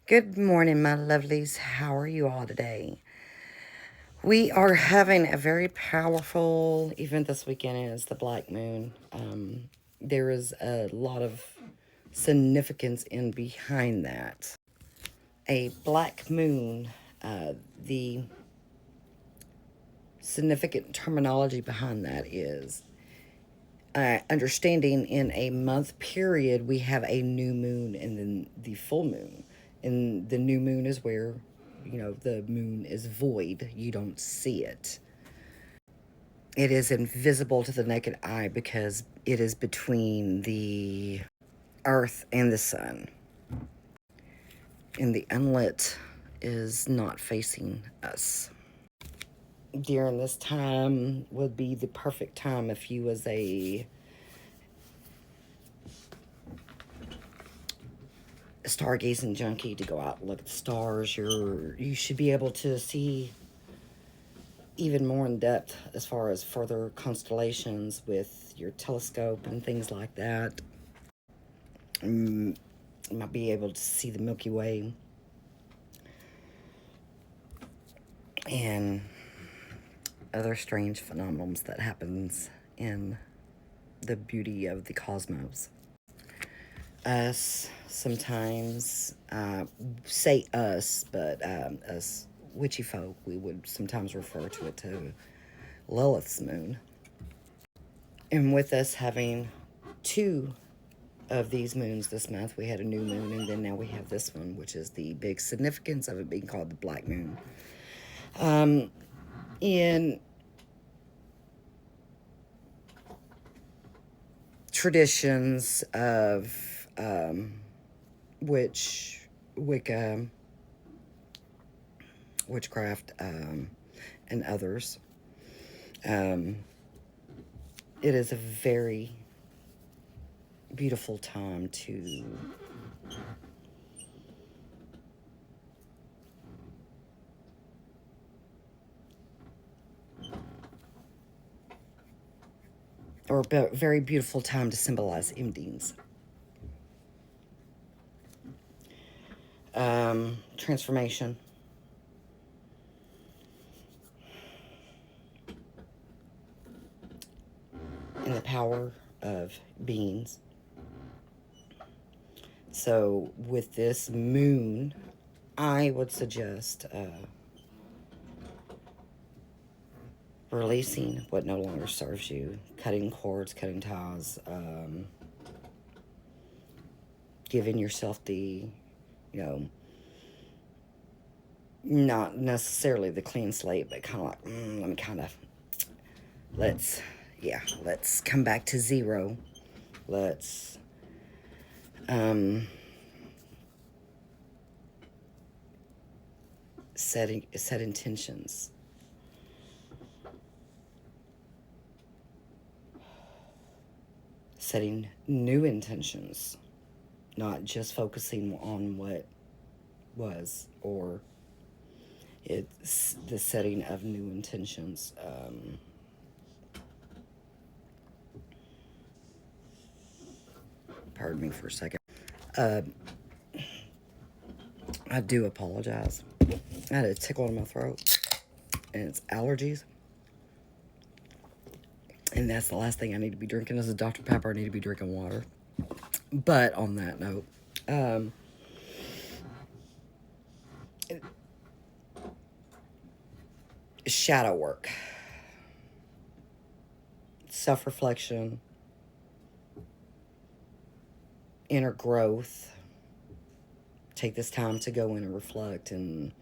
Good morning, my lovelies. How are you all today? We are having a very powerful event this weekend. It is the Black Moon. There is a lot of significance in behind that. A black moon, the significant terminology behind that is understanding in a month period we have a new moon and then the full moon, and the new moon is where the moon is void, you don't see it. It is invisible to the naked eye because it is between the earth and the sun, and the unlit is not facing us. During this time would be the perfect time if you was a stargazing junkie to go out and look at the stars. You should be able to see even more in depth as far as further constellations with your telescope and things like that. You might be able to see the Milky Way and other strange phenomena that happens in the beauty of the cosmos. Us sometimes, say us, but us witchy folk, we would sometimes refer to it to Lilith's moon. And with us having two of these moons this month, we had a new moon, and then now we have this one, which is the big significance of it being called the Black Moon. In traditions of Wicca, witchcraft, and others, it is a very beautiful time to or a very beautiful time to symbolize endings. Transformation. And the power of beings. So with this moon, I would suggest releasing what no longer serves you, cutting cords, cutting ties, giving yourself the, not necessarily the clean slate, but kind of like, let me kind of, let's come back to zero. Let's, set intentions. Setting new intentions, not just focusing on what was, or it's the setting of new intentions. Pardon me for a second. I do apologize. I had a tickle in my throat, and it's allergies. And that's the last thing I need to be drinking is a Dr. Pepper. I need to be drinking water. But on that note, shadow work, self-reflection, inner growth. Take this time to go in and reflect and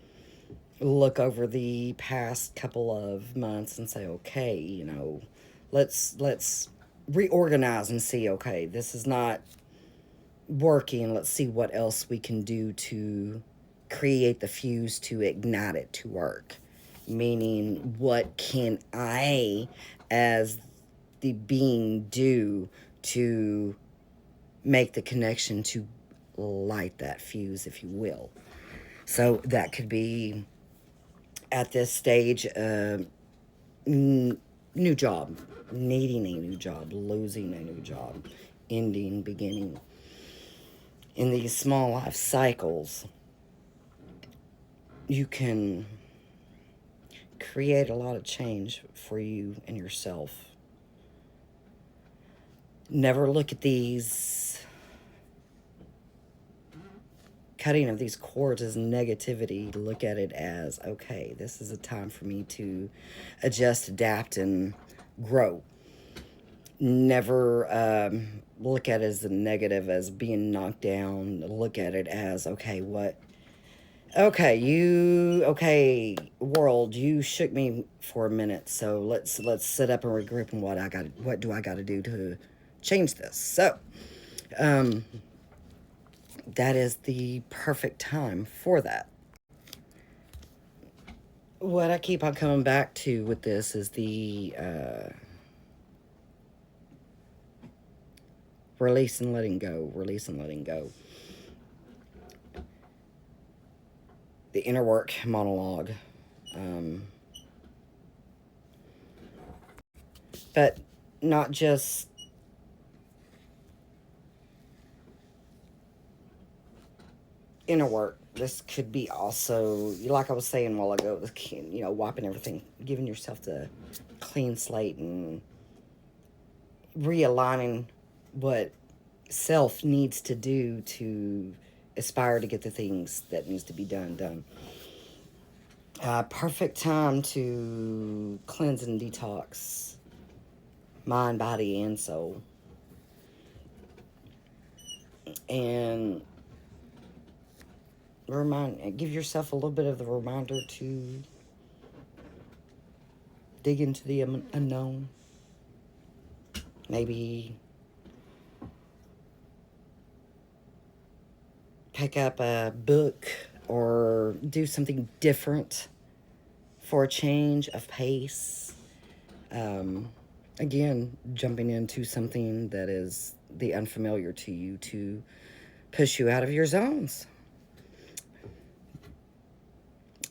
look over the past couple of months and say, okay, let's reorganize and see, okay, this is not working. Let's see what else we can do to create the fuse to ignite it to work. Meaning, what can I, as the being, do to make the connection to light that fuse, if you will. So that could be, at this stage, new job, needing a new job, losing a new job, ending, beginning. In these small life cycles, you can create a lot of change for you and yourself. Never look at these cutting of these cords as negativity. Look at it as, okay, this is a time for me to adjust, adapt, and grow. Never look at it as a negative, as being knocked down. Look at it as, okay, okay, world, you shook me for a minute, so let's sit up and regroup, and what do I got to do to change this? So um that is the perfect time for that. What I keep on coming back to with this is the release and letting go, release and letting go. The inner work monologue. Um, but not just inner work. This could be also, like I was saying a while ago, wiping everything, giving yourself the clean slate and realigning what self needs to do to aspire to get the things that needs to be done. Perfect time to cleanse and detox mind, body, and soul. And give yourself a little bit of the reminder to dig into the unknown. Maybe pick up a book or do something different for a change of pace. Again, jumping into something that is the unfamiliar to you to push you out of your zones.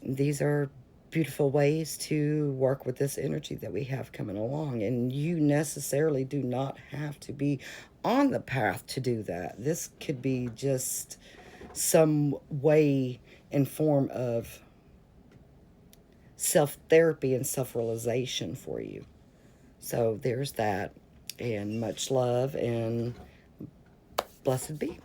These are beautiful ways to work with this energy that we have coming along, and you necessarily do not have to be on the path to do that. This could be just some way and form of self-therapy and self-realization for you. So there's that, and much love, and blessed be.